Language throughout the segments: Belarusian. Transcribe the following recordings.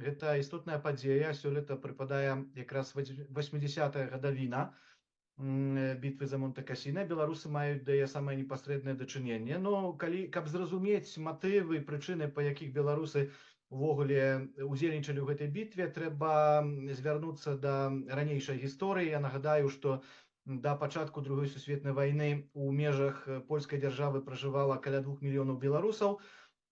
Гэта істотная падзея. Сёлета прыпадае якраз 80-я гадавіна бітвы за Монте-Касіна. Беларусы маюць да яе самае непасрэднае дачыненне. Но каб зразумець матывы, прычыны, па якіх беларусы увогуле удзельнічалі ў гэтай бітве, трэба звярнуцца да ранейшай гісторыі. Я нагадаю, што да пачатку Другой сусветнай вайны ў межах польскай дзяржавы пражывала каля 2 мільёнаў беларусаў.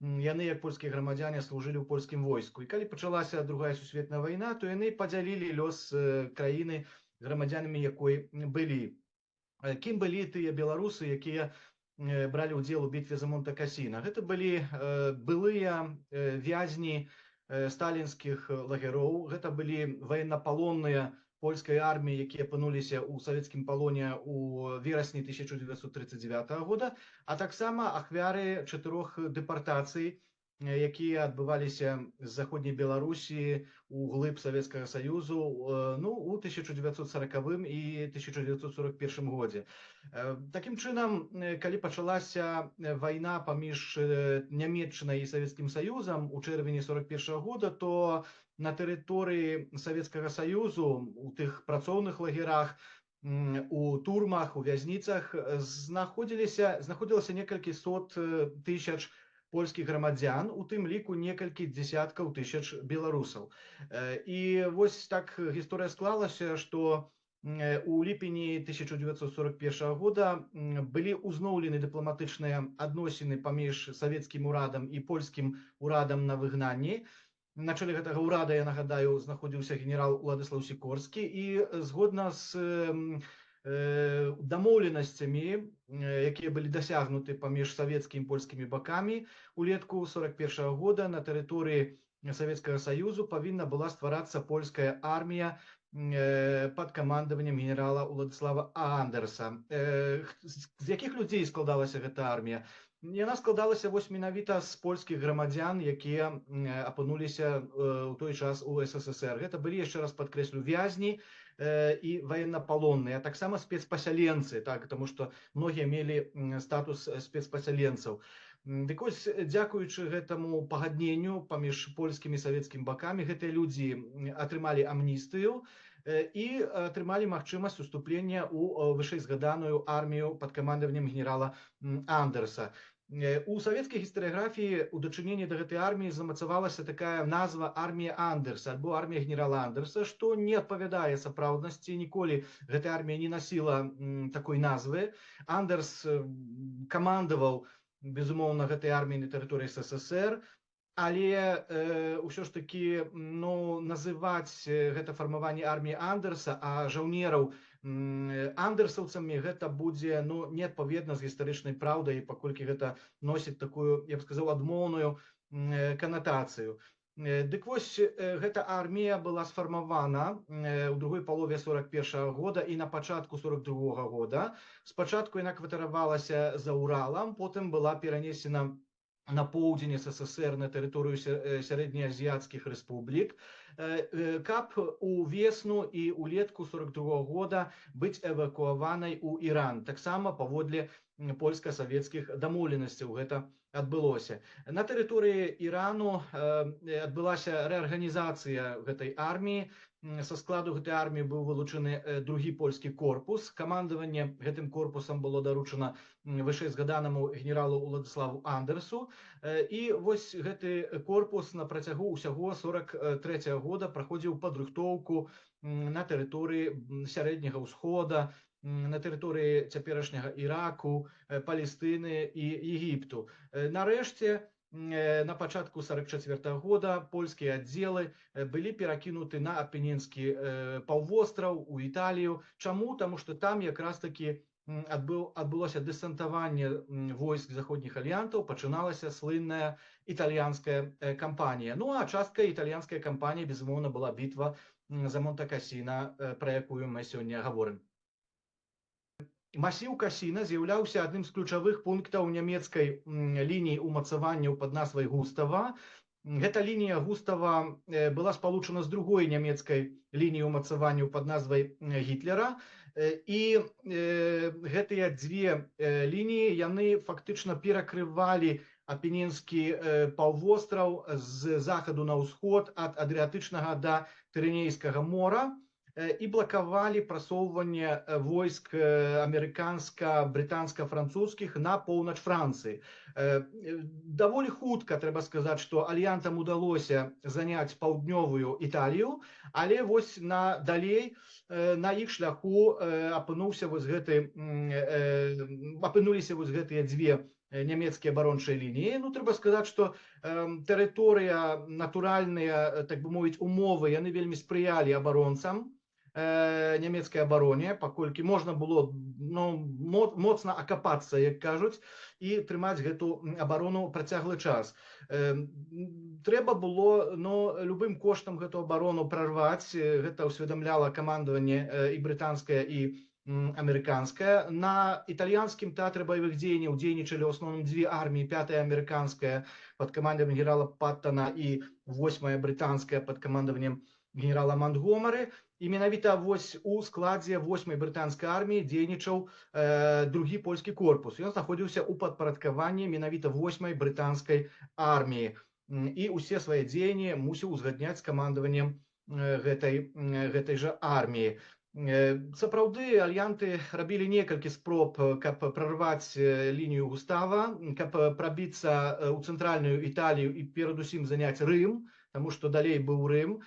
Яны, як польскія грамадзяне, служылі ў польскім войску. І калі пачалася Другая сусветная вайна, то яны падзялілі лёс краіны, грамадзянамі якой былі. Кім былі тыя беларусы, якія бралі ўдзел у бітве за Монте-Касіна? Гэта былі былыя вязні сталінскіх лагероў, гэта былі ваеннапалонныя польскай арміі, якія апынуліся ў савецкім палоне ў верасні 1939 года, а таксама ахвяры 4 дэпартацый, якія адбываліся з заходняй Беларусі ў глыб Савецкага Саюзу у 1940 і 1941 годзе. Такім чынам, калі пачалася вайна паміж Нямецчынай і Савецкім Саюзам у чэрвені 41 года, то на тэрыторыі Савецкага Саюзу, у тых працоўных лагерах, у турмах, у вязніцах знаходзілася некалькі сот тысяч польскіх грамадзян, у тым ліку некалькі дзесяткаў тысяч беларусаў. І вось так гісторыя склалася, што у ліпені 1941 года былі ўзноўлены дыпламатычныя адносіны паміж савецкім урадам і польскім урадам на выгнанні. На чале гэтага ўрада, я нагадаю, знаходзіўся генерал Уладыслаў Сікорскі, і згодна з дамоўленасцямі, якія былі дасягнуты паміж савецкімі і польскімі бакамі, улетку 1941 года на тэрыторыі Савецкага Саюзу павінна была стварацца польская армія пад камандаваннем генерала Уладыслава Андерса. З якіх людзей складалася гэта армія? Яна складалася вось менавіта з польскіх грамадзян, якія апынуліся ў той час у СССР. Гэта былі, яшчэ раз падкрэслю, вязні і ваеннапалонныя, а таксама спецпасяленцы, таму што многія мелі статус спецпасяленцаў. Дык вось, дзякуючы гэтаму пагадненню паміж польскімі і савецкімі бакамі, гэтыя людзі атрымалі амністыю і атрымалі магчымасць уступлення ў вышэйзгаданую армію пад камандаваннем генерала Андерса. У савецкай гістарыяграфіі у дачыненні да гэтай арміі замацавалася такая назва армія Андерса альбо армія генерала Андерса, што не адпавядае сапраўднасці. Ніколі гэтая армія не насіла такой назвы. Андерс камандаваў, безумоўна, гэтай арміі на тэрыторыі СССР, але ўсё ж такі называць гэта фармаванне арміі Андерса, а жаўнераў андерсаўцамі, гэта будзе неадпаведна з гістарычнай праўдай, паколькі гэта носіць такую, я б сказаў, адмоўную канатацыю. Дык вось, гэта армія была сфармавана ў другой палове 41 года і на пачатку 42 года. Спачатку яна кватаравалася за Уралам, потым была перанесена на поўдзень СССР, на тэрыторыю сярэднеазіяцкіх рэспублік, каб увесну і ўлетку 42 года быць эвакуаванай у Іран. Таксама паводле польска-савецкіх дамоўленасцяў гэта адбылося. На тэрыторыі Ірану адбылася рэарганізацыя гэтай арміі. Са складу гэтай арміі быў вылучаны другі польскі корпус. Камандаванне гэтым корпусам было даручана вышэйзгаданаму генералу Уладыславу Андерсу. І вось гэты корпус на працягу ўсяго 43 года праходзіў падрыхтоўку на тэрыторыі Сярэдняга ўсхода, на тэрыторыі цяперашняга Іраку, Палестыны і Егіпту. Нарэшце, на пачатку 44 года польскія аддзелы былі перакінуты на Апенінскі паўвостраў у Італію. Чаму? Таму што там якраз такі адбылося дэсантаванне войск заходніх аліянтаў, пачыналася слынная італьянская кампанія. А часткай італьянскай кампаніі, безумоўна, была бітва за Монте-Касіна, пра якую мы сёння гаворым. Масіў Касіна з'яўляўся адным з ключавых пунктаў нямецкай лініі ўмацаванняў пад назвай Густава. Гэта лінія Густава была спалучана з другой нямецкай лініяй ўмацаванняў пад назвай Гітлера. І гэтыя дзве лініі, яны фактычна перакрывалі Апенінскі паўвостраў з захаду на ўсход ад Адрыятычнага да Пірэнейскага мора і блакавалі прасоўванне войск амерыканска-брытанска-французскіх на поўнач Францыі. Даволі хутка трэба сказаць, што альянтам удалося заняць паўднёвую Італію, але вось далей на іх шляху апынуліся вось гэтыя дзве нямецкія абарончыя лініі. Ну, трэба сказаць, што тэрыторыя, натуральныя, так бы мовіць, умовы, яны вельмі спрыялі абаронцам нямецкай абароне, паколькі можна было моцна акапацца, як кажуць, і трымаць гэту абарону працяглы час. Трэба было любым коштам гэту абарону прарваць, гэта ўсведамляла камандаванне і брытанскае, і амерыканская. На італьянскім тэатры баявых дзеянняў дзейнічалі ў асноўным дзве арміі, 5-я амерыканская пад камандаваннем генерала Паттона і 8-я брытанская пад камандаваннем генерала Монтгомары. І менавіта вось у складзе 8-й брытанскай арміі дзейнічаў другі польскі корпус. Ён знаходзіўся ў падпарадкаванні менавіта 8-й брытанскай арміі. І ўсе свае дзеянні мусіў узгадняць з камандаваннем гэтай жа арміі. Сапраўды, альянты рабілі некалькі спроб, каб прарваць лінію Густава, каб прабіцца ў цэнтральную Італію і перадусім заняць Рым, таму што далей быў Рым.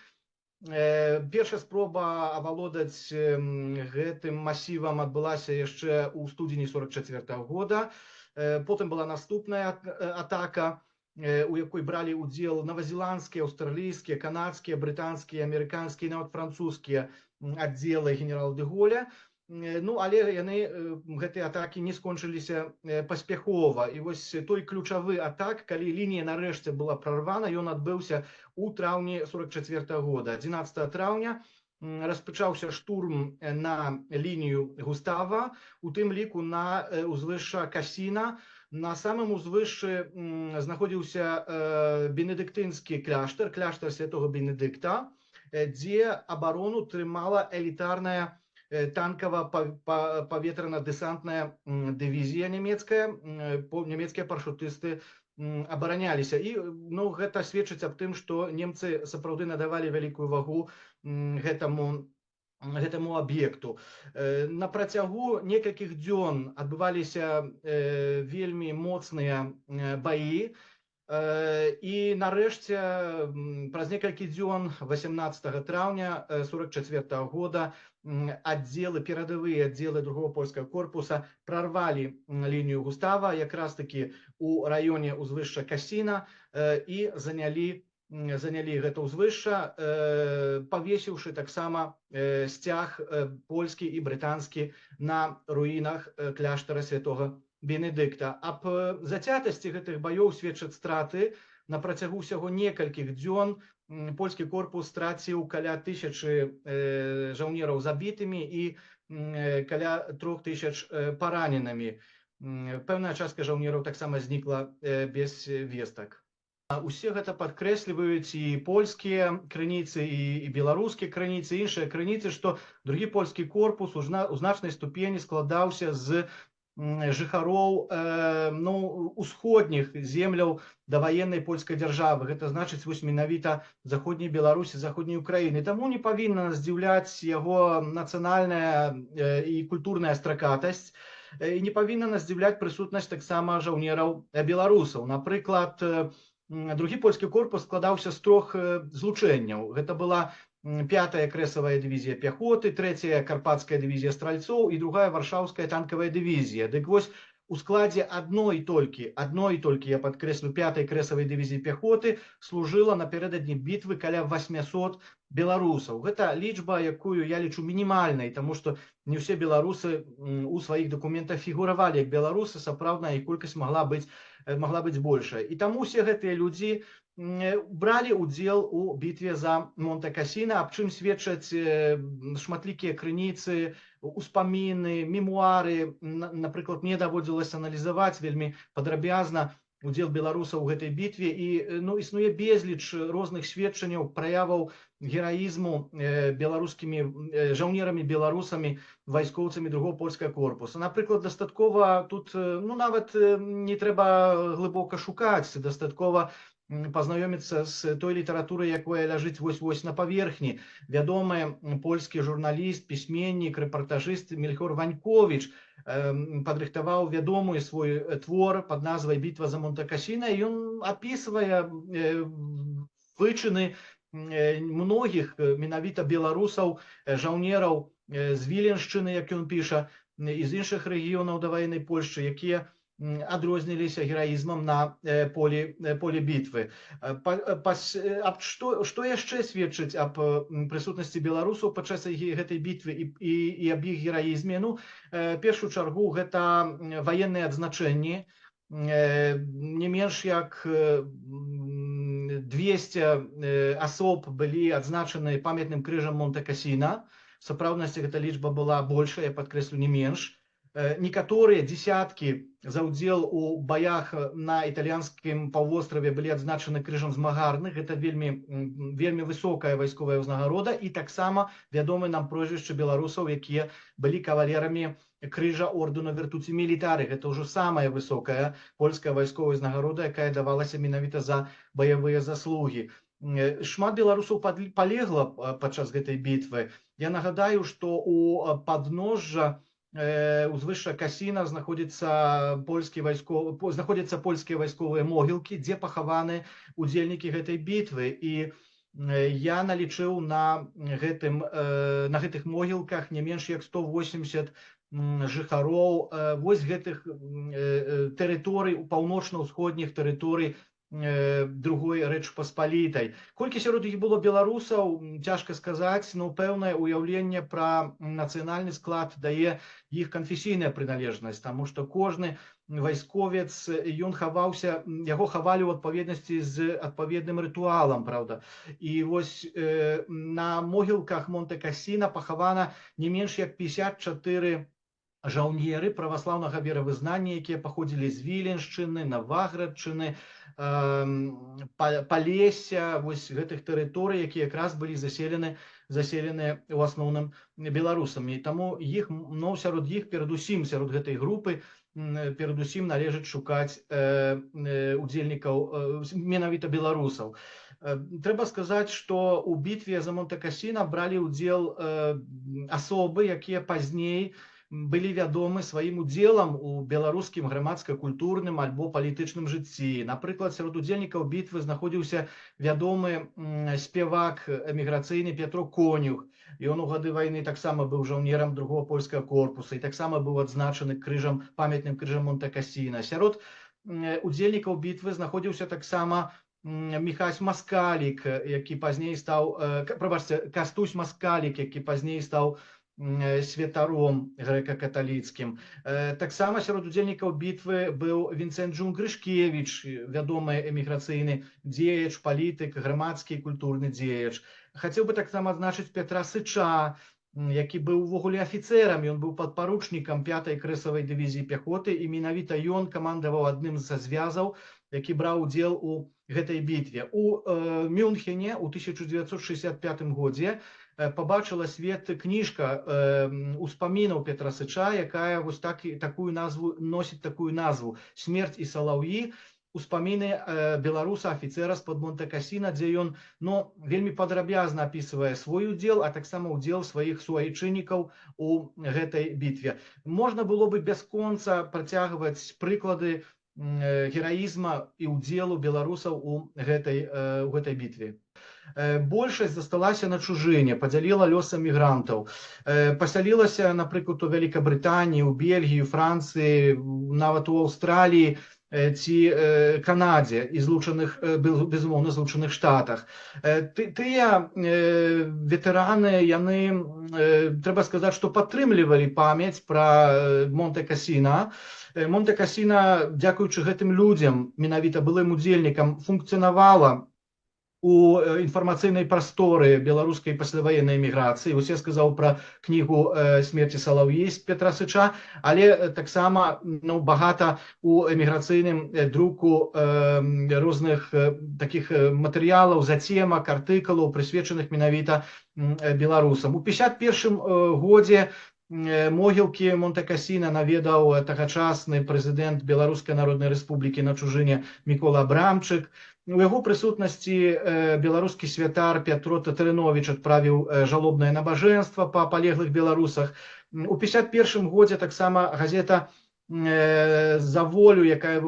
Першая спроба авалодаць гэтым масівам адбылася яшчэ ў студзені 44-го года. Потым была наступная атака, у якой бралі ўдзел новазеландскія, аўстралійскія, канадскія, брытанскія, амерыканскія, нават французскія аддзелы генерала де Голля. Ну, але гэтыя атакі не скончыліся паспяхова. І вось той ключавы атак, калі лінія нарэшце была прарвана, ён адбыўся у траўні 44-го года. 11 траўня распачаўся штурм на лінію Густава, у тым ліку на ўзвышша Касіна. На самым узвышшы знаходзіўся бенедыктынскі кляштар, кляштар святого Бенедыкта, дзе абарону трымала элітарная танкава-паветрана-дэсантная дывізія нямецкая. Нямецкія парашутысты абараняліся. І гэта сведчыць аб тым, што немцы сапраўды надавалі вялікую вагу гэтаму аб'екту. На працягу некалькіх дзён адбываліся вельмі моцныя баі. І нарэшце праз некалькі дзён 18 траўня 44-го года перадавыя аддзелы другого польскага корпуса прарвалі лінію Густава якраз такі у раёне ўзвышша Касіна і занялі гэта ўзвышша, павесіўшы таксама сцяг польскі і брытанскі на руінах кляштара святого Бенедыкта. Аб зацятасці гэтых баёў сведчаць страты. На працягу ўсяго некалькіх дзён польскі корпус страціў каля 1000 жаўнераў забітымі і каля 3000 параненымі. Пэўная частка жаўнераў таксама знікла без вестак. Усе гэта падкрэсліваюць і польскія крыніцы, і беларускія крыніцы, іншыя крыніцы, што другі польскі корпус у значнай ступені складаўся з жыхароў усходніх земляў даваеннай польскай дзяржавы. Гэта значыць вось менавіта заходняй Беларусі, заходняй Украіны. Таму не павінна здзіўляць яго нацыянальная і культурная стракатасць, і не павінна нас здзіўляць прысутнасць таксама жаўнераў беларусаў. Напрыклад, другі польскі корпус складаўся з 3 злучэнняў. Гэта была 5-я крэсавая дывізія пяхоты, 3-я карпатская дывізія стральцоў і 2-я варшаўская танкавая дывізія. Дык вось у складзе адной толькі, я падкрэслю, 5-й крэсавай дывізіі пяхоты служыла напярэдадні бітвы каля 800 беларусаў. Гэта лічба, якую я лічу мінімальнай, таму што не ўсе беларусы у сваіх дакументах фігуравалі як беларусы, сапраўдная іх колькасць могла быць большая. І таму усе гэтыя людзі бралі ўдзел у бітве за Монте-Касіна, аб чым сведчаць шматлікія крыніцы, успаміны, мемуары. Напрыклад, мне даводзілася аналізаваць вельмі падрабязна удзел беларусаў у гэтай бітве і ну існуе безліч розных сведчанняў праяваў гераізму беларускімі жаўнерамі беларусамі вайскоўцамі другого польскага корпуса. Напрыклад, дастаткова тут ну нават не трэба глыбока шукаць, дастаткова пазнаёміцца з той літаратурай, якая ляжыць вось-вось на паверхні. Вядомы польскі журналіст, пісьменнік, рэпартажыст Мельхор Ваньковіч падрыхтаваў вядомы свой твор пад назвай «Бітва за Монте-Кассіна», і ён апісвае вычыны многіх менавіта беларусаў, жаўнераў з Віленшчыны, як ён піша, і з іншых рэгіёнаў даваеннай Польшчы, якія адрозніліся гераізмам на поле бітвы. Што яшчэ сведчыць аб прысутнасці беларусаў падчас гэтай бітвы і аб іх гераізме? Ну, першую чаргу гэта ваенныя адзначэнні. Не менш як 200 асоб былі адзначаны памятным крыжам Монте-Кассіна. В сапраўднасці гэта лічба была большая, я падкрэслю, не менш. Некаторыя дзесяткі за ўдзел у баях на італьянскім паўвостраве былі адзначаны крыжам змагарных. Гэта вельмі высокая вайсковая ўзнагарода, і таксама вядомы нам прозвішчы беларусаў, якія былі кавалерамі крыжа ордэну Вертуці Мілітары. Гэта ўжо самая высокая польская вайсковая ўзнагарода, якая давалася менавіта за баявыя заслугі. Шмат беларусаў палегла падчас гэтай бітвы. Я нагадаю, што у падножжа узвышша Кассіна знаходзяцца польскія вайсковыя могілкі, дзе пахаваны удзельнікі гэтай бітвы. І я налічыў на гэтых могілках не менш як 180 жыхароў вось гэтых тэрыторый, паўночна-ўсходніх тэрыторый другой Рэчы Паспалітай. Колькі сярод іх было беларусаў, цяжка сказаць, но пэўнае ўяўленне пра нацыянальны склад дае іх канфесійная прыналежнасць, таму што кожны вайсковец, яго хавалі ў адпаведнасці з адпаведным рытуалам, правда. І вось на могілках Монте-Кассіна пахавана не менш як 54 жаўнеры праваслаўнага веравызнання, якія паходзілі з Віленшчыны, Наваградчыны, Палесся, вось гэтых тэрыторый, якія якраз былі заселены у асноўным беларусамі. І таму сярод іх, перадусім сярод гэтай групы, перадусім належыць шукаць удзельнікаў менавіта беларусаў. Трэба сказаць, што ў бітве за Монте-Кассіна бралі ўдзел асобы, якія пазней былі вядомы сваім удзелам у беларускім грамадска-культурным альбо палітычным жыцці. Напрыклад, сярод удзельнікаў бітвы знаходзіўся вядомы спевак эміграцыйны Петро Конюх. Ён у гады вайны таксама быў жаўнерам другого польскага корпуса і таксама быў адзначаны памятным крыжам Монте-Кассіна. Сярод удзельнікаў бітвы знаходзіўся таксама Міхась Маскалік, які пазней стаў, Кастусь Маскалік, які пазней стаў святаром грэка-каталіцкім. Таксама сярод удзельнікаў бітвы быў Вінцэнт Джун-Грышкевіч, вядомы эміграцыйны дзеяч, палітык, грамадскі і культурны дзеяч. Хацеў бы таксама адзначыць Петра Сыча, які быў увогуле афіцэрам, ён быў падпаручнікам 5-й крэсавай дывізіі пяхоты, і менавіта ён камандаваў адным са звязаў, які браў удзел у гэтай бітве. У Мюнхене ў 1965 годзе пабачыла свет кніжка успамінаў Петра Сыча, якая вось такую назву носіць «Смерць і салаўі», успаміны беларуса афіцэра з-пад Монте-Кассіна, дзе ён вельмі падрабязна апісвае свой удзел, а таксама удзел сваіх суайчыннікаў у гэтай бітве. Можна было бы бясконца працягваць прыклады гераізма і ўдзелу беларусаў у гэтай бітве. Большасць засталася на чужыне, падзяліла лёс эмігрантаў. Пасялілася, напрыклад, у Вялікабрытаніі, у Бельгіі, Францыі, нават у Аўстраліі ці Канадзе і безумоўна, злучаных штатах. Тыя ветэраны, яны, трэба сказаць, што падтрымлівалі памяць пра Монте-Кассіна. Монте-Кассіна, дзякуючы гэтым людзям, менавіта былым удзельнікам, функцыянавала у інфармацыйнай прасторы беларускай пасляваеннай эміграцыі. Вось я сказаў пра кнігу «Смерці Салаўі» з Петра Сыча, але таксама багата у эміграцыйным друку розных такіх матэрыялаў, зацемак, артыкулаў, прысвечаных менавіта беларусам. У 51 годзе могілкі Монте-Касіна наведаў тагачасны прэзідэнт Беларускай Народнай Рэспублікі на чужыне Мікола Абрамчык. У яго прысутнасці беларускі святар Пятро Татарыновіч адправіў жалобнае набажэнства па палеглых беларусах. У 51 годзе таксама газета «За волю», якая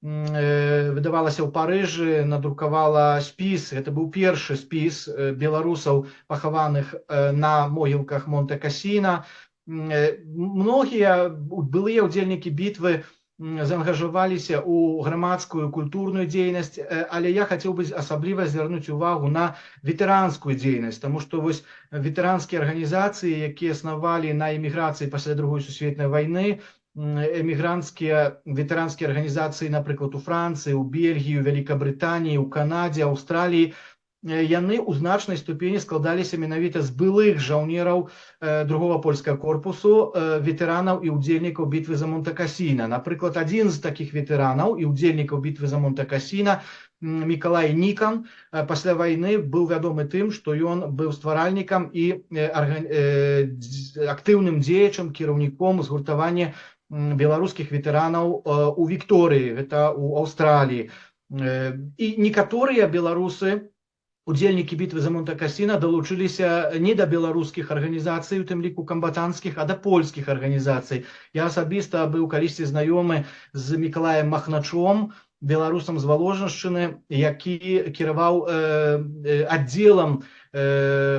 выдавалася ў Парыжы, надрукавала спіс. Гэта быў першы спіс беларусаў, пахаваных на могілках Монте-Касіна. Многія былыя ўдзельнікі бітвы заангажаваліся ў грамадскую культурную дзейнасць, але я хацеў бы асабліва звярнуць увагу на ветэранскую дзейнасць, таму што вось ветэранскія арганізацыі, якія існавалі на эміграцыі пасля Другой сусветнай вайны, эмігранцкія ветэранскія арганізацыі, напрыклад, у Францыі, у Бельгіі, у Вялікабрытаніі, у Канадзе, Аўстраліі, яны ў значнай ступені складаліся менавіта з былых жаўнераў другого польскага корпусу, ветэранаў і ўдзельнікаў бітвы за Монте-Касіна. Напрыклад, адзін з такіх ветэранаў і ўдзельнікаў бітвы за Монте-Касіна, Мікалай Нікан, пасля вайны быў вядомы тым, што ён быў стваральнікам і актыўным дзеячам, кіраўніком згуртавання беларускіх ветэранаў у Вікторыі, гэта ў Аўстраліі. І некаторыя беларусы, удзельнікі бітвы за Монте-Касіна, далучыліся не да беларускіх арганізацый, у тым ліку камбатанцкіх, а да польскіх арганізацый. Я асабіста быў калісьці знаёмы з Мікалаем Махначом, беларусам з Валожаншчыны, які кіраваў аддзелам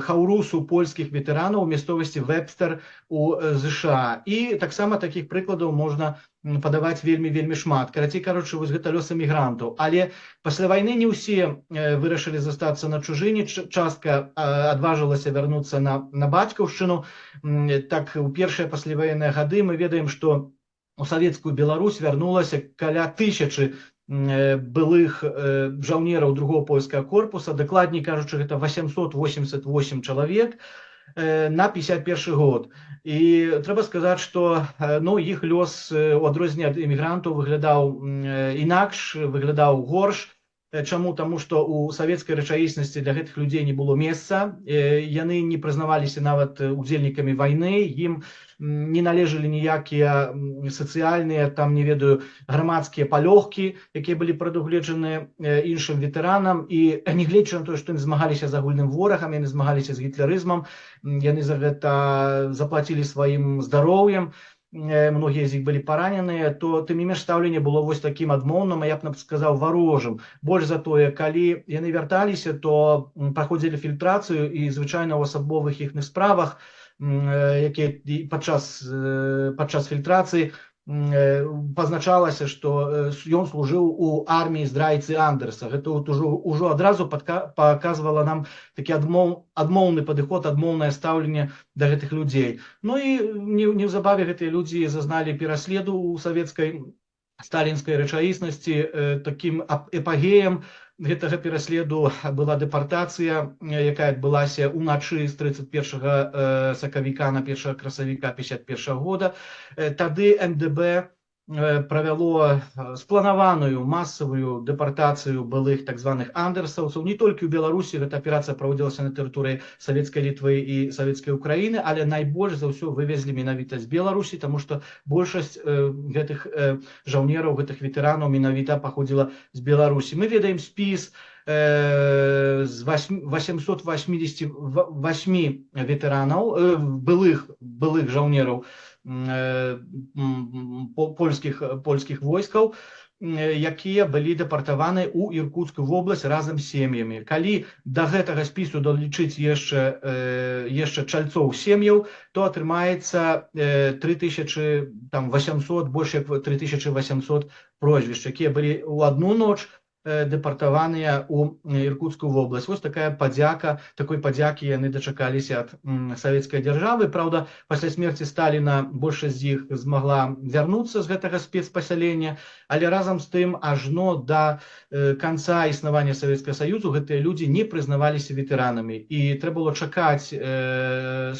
хаурусу польскіх ветэранаў у мясцовасці Вэбстер у ЗША. І таксама такіх прыкладаў можна падаваць вельмі шмат. Карацей кажучы, вось гэта лёс эмігрантаў. Але пасля вайны не ўсе вырашылі застацца на чужыне, частка адважылася вярнуцца на бацькаўшчыну. Так, у першыя пасляваенныя гады мы ведаем, што у савецкую Беларусь вярнулася каля 1000 былых жаўнераў другого польскага корпуса, дакладней кажучы, гэта 888 чалавек на 51 год. І трэба сказаць, што іх лёс у адрозненне ад эмігрантаў выглядаў інакш, выглядаў горш. Чаму? Таму што ў савецкай рэчаіснасці для гэтых людзей не было месца, яны не прызнаваліся нават удзельнікамі вайны, ім не належалі ніякія сацыяльныя, там, не ведаю, грамадскія палёгкі, якія былі прадугледжаны іншым ветэранам, і нягледзячы на тое, што яны змагаліся з агульным ворагам, яны змагаліся з гітлерызмам, яны за гэта заплацілі сваім здароўем, многія з іх былі параненыя, то тым не менш стаўленне было вось такім адмоўным, я б сказаў, варожым. Больш за тое, калі яны вярталіся, то праходзілі фільтрацыю, і звычайна ў асабовых іхных справах, якія падчас фільтрацыі пазначалася, што ён служыў у арміі здрайцы Андерса. Гэта ўжо адразу паказвала нам такі адмоўны падыход, адмоўнае стаўленне да гэтых людзей. Ну і неўзабаве гэтыя людзі зазналі пераследу ў савецкай сталінскай рэчаіснасці. Такім эпагеем гэтага пераследу была дэпартацыя, якая адбылася ўначы з 31 сакавіка на 1 красавіка 51 года. Тады НДБ правяло спланаваную масавую дэпартацыю былых так званых андерсаўцаў. Не толькі ў Беларусі гэта аперацыя праводзілася на тэрыторыі савецкай Літвы і савецкай Украіны, але найбольш за ўсё вывезлі менавіта з Беларусі, таму што большасць гэтых жаўнераў, гэтых ветэранаў менавіта паходзіла з Беларусі. Мы ведаем спіс з 888 ветэранаў, былых жаўнераў польскіх войскаў, якія былі дэпартаваны ў Іркуцкую вобласць разам з сем'ямі. Калі да гэтага спісу долічыць яшчэ чальцоў сем'яў, то атрымаецца 3800, больш як 3800 прозвішч, якія былі ў адну ноч дэпартаваныя ў Іркуцкую вобласць. Вось такая падзяка, такой падзякі яны дачакаліся ад савецкай дзяржавы. Праўда, пасля смерці Сталіна большасць з іх змагла вярнуцца з гэтага спецпасялення, але разам з тым ажно да канца існавання Савецкага Саюзу гэтыя людзі не прызнаваліся ветэранамі. І трэба было чакаць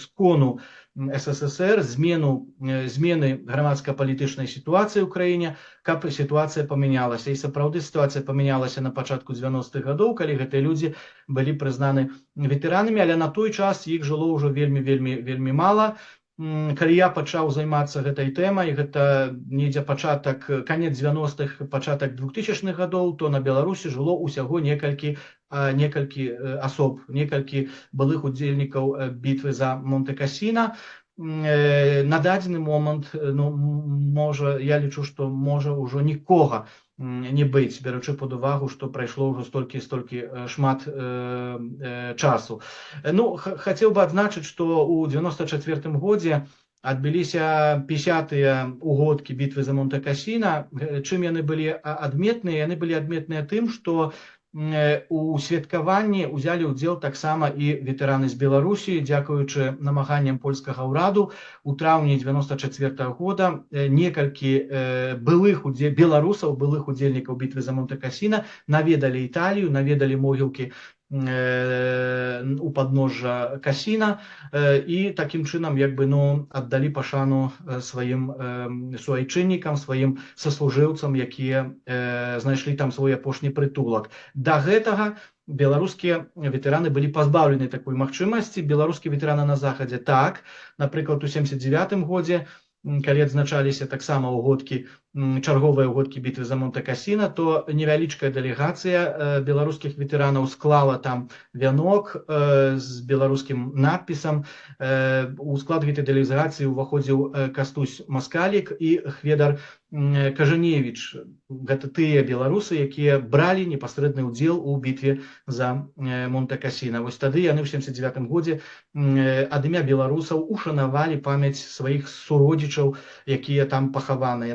скону СССР, змены грамадска-палітычнай сітуацыі ў краіне, каб сітуацыя памянялася. І сапраўды сітуацыя памянялася на пачатку 90-х гадоў, калі гэтыя людзі былі прызнаны ветэранамі, але на той час іх жыло ўжо вельмі мала. Калі я пачаў займацца гэтай тэмай, гэта недзе канец 90-х, пачатак 2000-х гадоў, то на Беларусі жыло ўсяго некалькі асоб, некалькі былых удзельнікаў бітвы за Монте-Касіна. На дадзены момант, я лічу, што можа ўжо нікога не быць, беручы пад увагу, што прайшло ўжо столькі шмат часу. Хацеў бы адзначыць, што ў 94-м годзе адбыліся 50-тыя угодкі бітвы за Монте-Касіна. Чым яны былі адметныя? Яны былі адметныя тым, што у святкаванні ўзялі ўдзел таксама і ветэраны з Беларусі. Дзякуючы намаганням польскага ўраду, у траўні 94-го года некалькі беларусаў, былых удзельнікаў бітвы за Монте-Касіна наведалі Італію, наведалі могілкі у падножжа Касіна і такім чынам аддалі пашану сваім суайчыннікам, сваім саслужыўцам, якія знайшлі там свой апошні прытулак. Да гэтага беларускія ветэраны былі пазбаўлены такой магчымасці. Беларускія ветэраны на захадзе так, напрыклад, у 79-м годзе, калі адзначаліся таксама чарговыя угодкі бітвы за Монте-Касіна, то невялічкая дэлегацыя беларускіх ветэранаў склала там вянок з беларускім надпісам. У склад гэтай дэлегацыі ўваходзіў Кастусь Маскалік і Хведар Кажаневіч. Гэта тыя беларусы, якія бралі непасрэдны ўдзел у бітве за Монте-Касіна. Вось тады яны ў 79-м годзе ад імя беларусаў ушанавалі памяць сваіх суродзічаў, якія там пахаваныя.